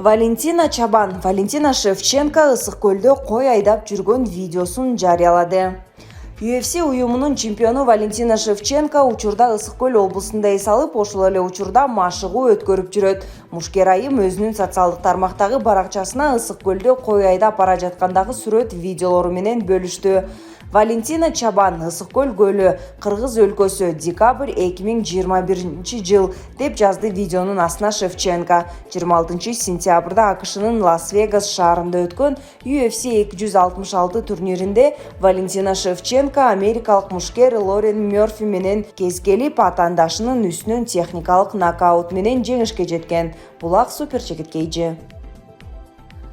Валентина Шевченко ысык көлдө кой айдап жүргөн видеосун жарыялады. UFC уюмунун чемпиону Валентина Шевченко учурда ысык көл облусунда эс алып, ошол эле учурда машыгуу өткөрүп жүрөт. Мушкер айым өзүнүн социалдык тармактагы баракчасына ысык көлдө кой айдап бара жаткандагы сүрөт видеолору менен бөлүштү. Валентина ысык көл көлү, Кыргыз өлкөсү, декабрь 2021 жыл деп жазды видеонун астына Шевченко. 26 сентябрда АКШнын Лас-Вегас шаарында өткөн UFC 266 турниринде Валентина Шевченко америкалык мушкер Лорен Мёрфи менен кезгелип, атаандашынын үстүнөн техникалык нокаут менен жеңишке жеткен. Булак супер чекиткейчи.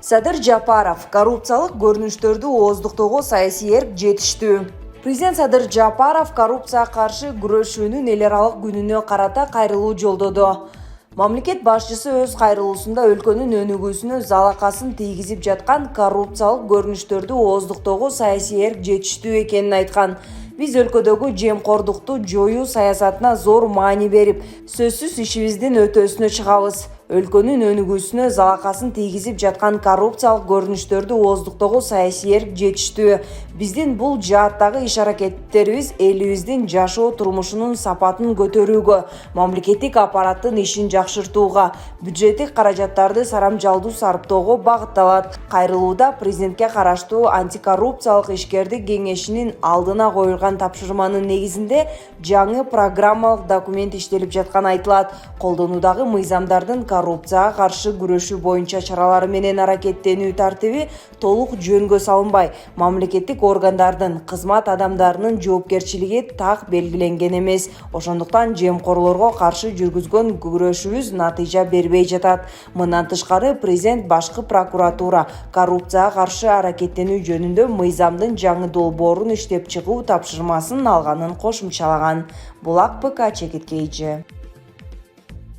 Садыр Жапаров коррупциялык көрүнүштөрдү ооздуктоого саясий эрк жетиштүү. Президент Садыр Жапаров коррупцияга каршы күрөшүүнүн эл аралык күнүнө карата кайрылуу жолдоду. Мамлекет башчысы өз кайрылуусунда өлкөнүн өнүгүүсүнө залакасын тийгизип жаткан коррупциялык көрүнүштөрдү ооздуктоого саясий эрк жетиштүү экенин айткан. Биз өлкөдөгү жемкордукту жоюу саясатына зор маани берип, сөзсүз ишибиздин өтөөсүнө чыгабыз. Өлкөнүн өнүгүүсүнө залакасын тийгизип жаткан коррупциялык көрүнүштөрдү ооздуктоого саясий эрк жетиштүү. Биздин бул жааттагы иш-аракеттерибиз элибиздин жашоо турмушунун сапатын көтөрүүгө, мамлекеттик аппараттын ишин жакшыртууга, бюджеттик каражаттарды сарамжалдуу сарптоого багытталат. Кайрылууда президентке караштуу антикоррупциялык ишкердик кеңешинин алдына коюлган тапшырманын негизинде жаңы программалык документ иштелип жатканы айтылат. Колдонуудагы мыйзамдардын коррупцияга каршы күрөшүү боюнча чаралары менен аракеттенүү тартиби толук жөнгө салынбай, мамлекеттик органдардын, кызмат адамдарынын жоопкерчилиги так белгиленген эмес. Ошондуктан жемкорлорго каршы жүргүзгөн күрөшүбүз натыйжа бербей жатат. Мындан тышкары президент башкы прокуратура коррупцияга каршы аракеттенүү жөнүндө мыйзамдын жаңы долбоорун иштеп чыгуу тапшырмасын алганын кошумчалаган. Булак ПК чекиткейчи.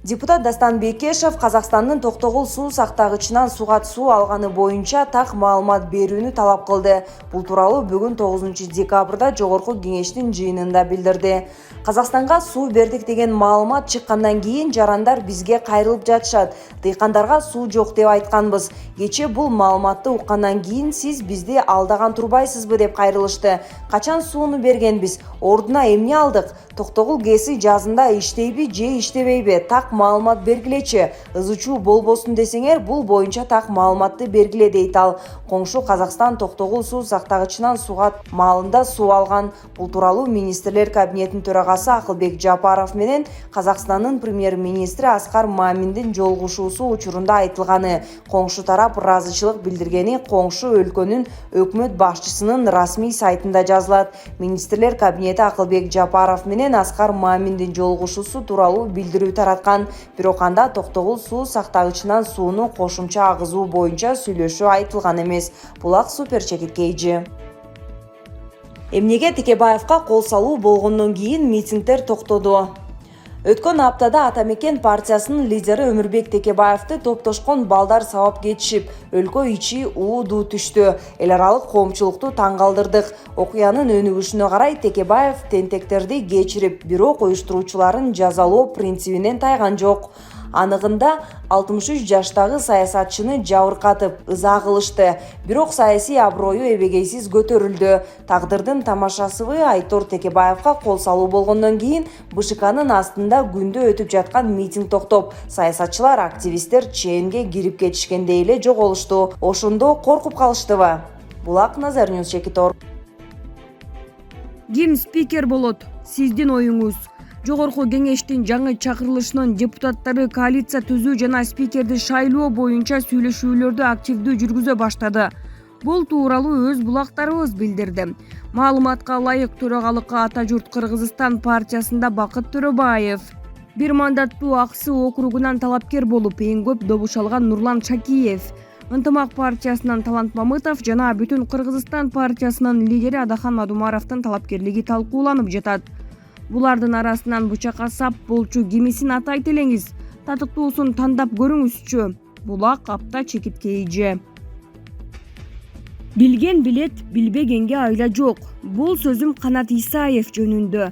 Депутат Дастан Бекешев Казакстандын Токтогул суу сактагычынан суга суу алганы боюнча так маалымат берүүнү талап кылды. Бул тууралуу бүгүн 9 декабрда Жогорку кеңештин жыйынында билдирди. Казакстанга суу бердик деген маалымат чыккандан кийин жарандар бизге кайрылып жатышат. Дыйкандарга суу жок деп айтканбыз. Кечээ бул маалыматты уккандан кийин сиз бизди алдаган турбайсызбы деп кайрылышты. Качан сууну бергенбиз? Ордуна эмне алдык? Токтогул ГЭСи жазында иштейби же иштебейби? Так маалымат бергилечи. Ызычуу болбосун десеңер, бул боюнча так маалыматты бергиле дейт ал. Коңшу Казакстан Токтогул суу сактагычынан суга маалында суу алган. Бул тууралуу министрлер кабинетинин төрагасы Акылбек Жапаров менен Казакстандын премьер-министри Аскар Маминдин жолугушуусу учурунда айтылганы. Коңшу тарап ыраазычылык билдиргени коңшу өлкөнүн өкмөт башчысынын расмий сайтында жазылат. Министрлер кабинети Акылбек Жапаров менен Аскар Маминдин жолугушуусу тууралуу билдирүү тараткан. Бирок анда Токтогул суу сактагычынан сууну кошумча агызуу боюнча сүйлөшүү айтылган эмес. Булак супер чекиткейчи. Эмнеге Текебаевка кол салуу болгондон кийин митингдер токтоду. Өткөн аптада Атамекен партиясынын лидери Өмүрбек Текебаевди топтошкон балдар сабап кетишип, өлкө ичи уу-дуу түштү. Эл аралык коомчулукту таң калтырдык. Окуянын өнүгүшүнө карай Текебаев тентектерди кечирип, бирок уюштуруучуларын жазалоо принцибинен тайган жок. Анығында 63 жаштагы саясатчыны жабыркатып, ыза кылышты. Бирок саясий аброю эбегейсиз көтөрүлдү. Тагдырдын тамашасыбы Айтор Текебаевка кол салуу болгондон кийин БШКнын астында күндө өтүп жаткан митинг токтоп, саясатчылар, активисттер чээнге кирип кетишкенде эле жоголушту. Ошондо коркуп калыштыбы? Булак Назар Ньюс Чекитор. Ким спикер болот? Сиздин оюңуз. Жогорку кеңештин жаңы чакырылышынын депутаттары коалиция түзүү жана спикерди шайлоо боюнча сүйлөшүүлөрдү активдүү жүргүзө баштады. Бул тууралуу өз булактарыбыз билдирди. Маалыматка ылайык төрагалыкка Ата журт Кыргызстан партиясында Бакыт Төрөбаев, бир мандаттуу Аксы округунан талапкер болуп, эң көп добуш алган Нурлан Шакиев, Ынтымак партиясынан Талант Мамытов жана Бүтүн Кыргызстан партиясынын лидери Адахан Мадумаровдун талапкерлиги талкууланып жатат. Булардын арасынан бычакка сап болчу кимисин атайт элеңиз, татыктуусун тандап көрүңүзчү. Булак апта чекиткейчи. Билген билет, билбегенге айла жок. Бул сөзүм Канат Исаев жөнүндө.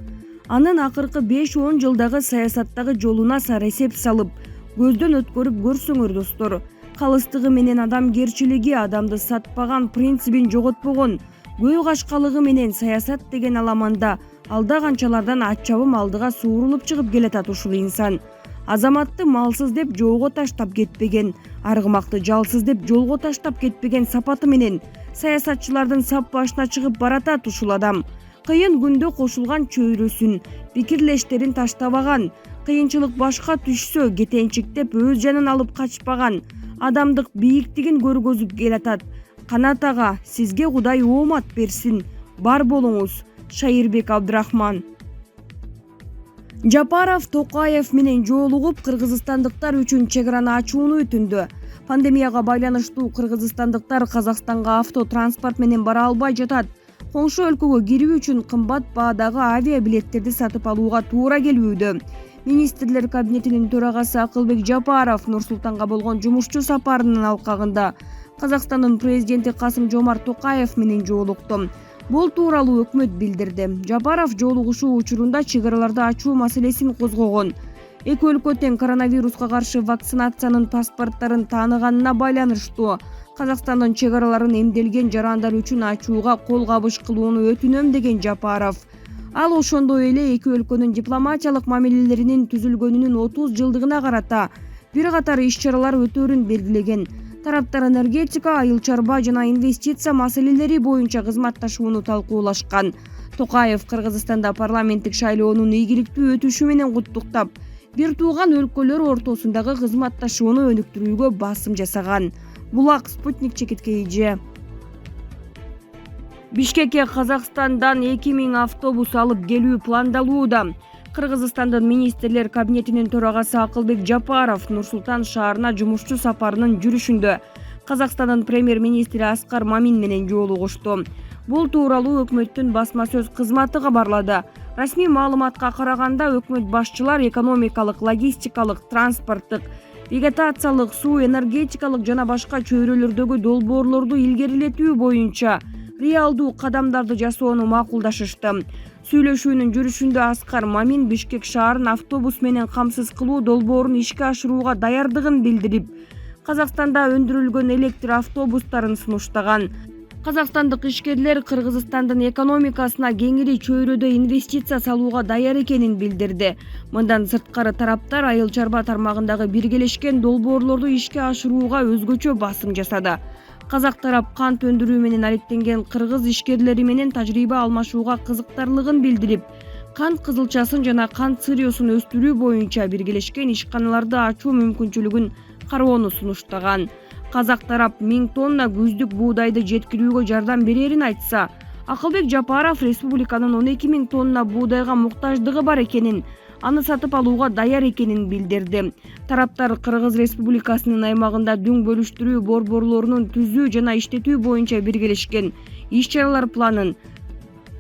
Анын акыркы 5-10 жылдагы саясаттагы жолуна сар эсеп салып, көздөн өткөрүп көрсөңөр достор. калыстыгы менен адамгерчилиги, адамды сатпаган принцибин жоготпогон, көй кашкалыгы менен саясат деген аламанда алда канчалардан ачабым алдыга суурулуп чыгып келатат ушул инсан. Азаматты малсыз деп жоого таштап кетпеген, аргымакты жалсыз деп жолго таштап кетпеген сапаты менен саясатчылардын сап башына чыгып баратат ушул адам. Кыйын күндө кошулган чөйрөсүн, пикирлештерин таштабаган, кыйынчылык башка түшсө кетенчиктеп өз жанын алып качпаган, адамдык бийиктигин көргөзүп келатат. Канат ага, сизге Кудай оомат берсин. Бар болуңуз. Шайырбек Абдрахман. Жапаров Токаев менен жолугуп кыргызстандыктар үчүн чек араны ачууну өтүндү. Пандемияга байланыштуу кыргызстандыктар Казакстанга автотранспорт менен бара албай жатат. Коңшу өлкөгө кирүү үчүн кымбат баадагы авиабилеттерди сатып алууга туура келүүдө. Министрлер кабинетинин төрагасы Акылбек Жапаров Нур-Султанга болгон жумушчу сапарынын алкагында Казакстандын президенти Касым-Жомарт Токаев менен жолукту. Бул тууралуу өкмөт билдирди. Жапаров жолугушуу учурунда чек араларды ачуу маселесин козгогон. Эки өлкө тең коронавируска каршы вакцинациянын паспорттарын тааныганына байланыштуу Казакстандын чек араларын эмделген жарандар үчүн ачууга кол кабыш кылууну өтүнөм деген Жапаров. Ал ошондой эле эки өлкөнүн дипломатиялык мамилелеринин түзүлгөнүнүн 30 жылдыгына карата бир катар иш-чаралар өтөөрүн белгилеген. Тараптар энергетика, айыл чарба жана инвестиция маселелери боюнча кызматташууну талкуулашкан. Токаев Кыргызстанда парламенттик шайлоонун ийгиликтүү өтүшү менен куттуктап, бир тууган өлкөлөр ортосундагы кызматташууну өнүктүрүүгө басым жасаган. Булак, Спутник чекиткейи. Бишкекке Казакстандан 2000 автобус алып келүү пландалууда. Кыргызстандын министрлер кабинетинин төрагасы Акылбек Жапаров Нур-Султан шаарына жумушчу сапарынын жүрүшүндө Казакстандын премьер-министри Аскар Мамин менен жолугушту. Бул тууралуу өкмөттүн басма сөз кызматы кабарлады. Расмий маалыматка караганда өкмөт башчылар экономикалык, логистикалык, транспорттук, вегетациялык, суу, энергетикалык жана башка чөйрөлөрдөгү долбоорлорду илгерилетүү боюнча реалдуу кадамдарды жасоону макулдашышты. Сүйлөшүүнүн жүрүшүндө Аскар Мамин Бишкек шаарын автобус менен камсыз кылуу долбоорун ишке ашырууга даярдыгын билдирип, Казакстанда өндүрүлгөн электр автобустарын сунуштаган. Казакстандык ишкерлер Кыргызстандын экономикасына кеңири чөйрөдө инвестиция салууга даяр экенин билдирди. Мындан сырткары тараптар айыл чарба тармагындагы биргелешкен долбоорлорду ишке ашырууга өзгөчө басым жасады. Казак тарап кант өндүрүү менен алектенген кыргыз ишкерлери менен тажрыйба алмашууга кызыктарлыгын билдирип, кант кызылчасын жана кант сырьёсун өстүрүү боюнча биргелешкен ишканаларды ачуу мүмкүнчүлүгүн кароону сунуштаган. Казак тарап 1000 тонна күздүк буудайды жеткирүүгө жардам берерин айтса, Акылбек Жапаров республиканын 12 000 тонна буудайга муктаждыгы бар экенин, аны сатып алууга даяр экенин билдирди. Тараптар Кыргыз Республикасынын аймагында дүң бөлүштүрүү борборлорунун түзүү жана иштетүү боюнча биргелешкен иш-чаралар планын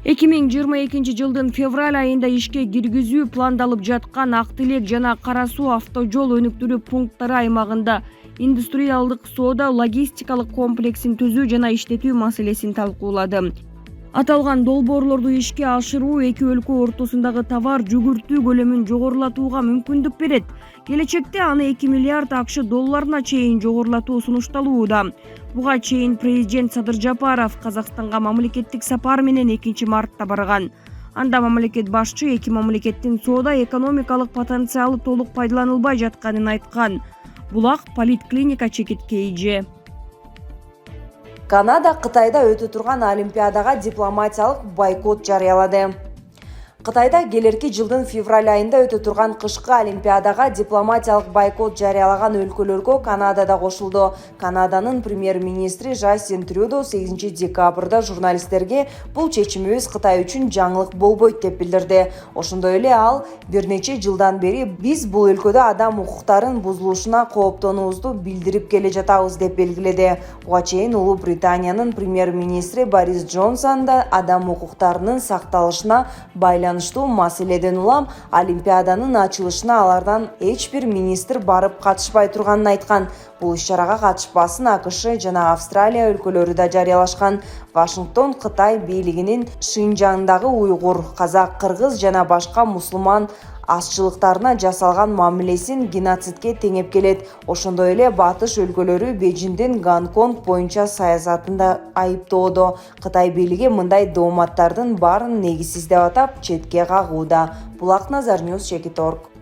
2022 жылдын февраль айында ишке киргизүү пландалып жаткан Ак Тилек жана Кара Суу автожол өнүктүрүү пункттары аймагында индустриалдык соода логистикалык комплексин түзүү жана иштетүү маселесин талкуулады. Аталган долбоорлорду ишке ашыруу эки өлкө ортосундагы товар жүгүртүү көлөмүн жогорулатууга мүмкүндүк берет. Келечекте аны 2 миллиард АКШ долларына чейин жогорулатуу сунушталууда. Буга чейин президент Садыр Жапаров Казакстанга мамлекеттик сапар менен 2-мартта барган. Анда мамлекет башчы эки мамлекеттин соода экономикалык потенциалы толук пайдаланылбай жатканын айткан. Булак, Политклиника чекиткейи. Канада Кытайда өтө турган Олимпиадага дипломатиялык бойкот жарыялады. Кытайда келерки жылдын февраль айында өтө турган кышкы Олимпиадага дипломатиялык бойкот жарыялаган өлкөлөргө Канада да кошулду. Канаданын премьер-министри Жастин Трюдо 8 декабрда журналисттерге бул чечимибиз Кытай үчүн жаңылык болбойт деп билдирди. Ошондой эле ал бир нече жылдан бери биз бул өлкөдө адам укуктарын бузулушуна кооптонуубузду билдирип келе жатабыз деп белгиледи. Буга чейин Улуу Британиянын премьер-министри Борис Джонсон да адам укуктарынын сакталышына байланыштуу маселеден улам Олимпиаданын ачылышына алардан эч бир министр барып катышпай турганын айткан. Бул иш-чарага катышпасын АКШ жана Австралия өлкөлөрү да жарыялашкан. Вашингтон Кытай бийлигинин Шинжаңдагы уйгур, казак, кыргыз жана башка мусулман азчылыктарына жасалган мамилесин геноцидке теңеп келет. Ошондой эле батыш өлкөлөрү Бейжиңдин Гонконг боюнча саясатын да айыптоодо. Кытай бийлиги мындай дооматтардын баарын негизсиз деп атап четке кагууда. Булак Назар News Чекит.org.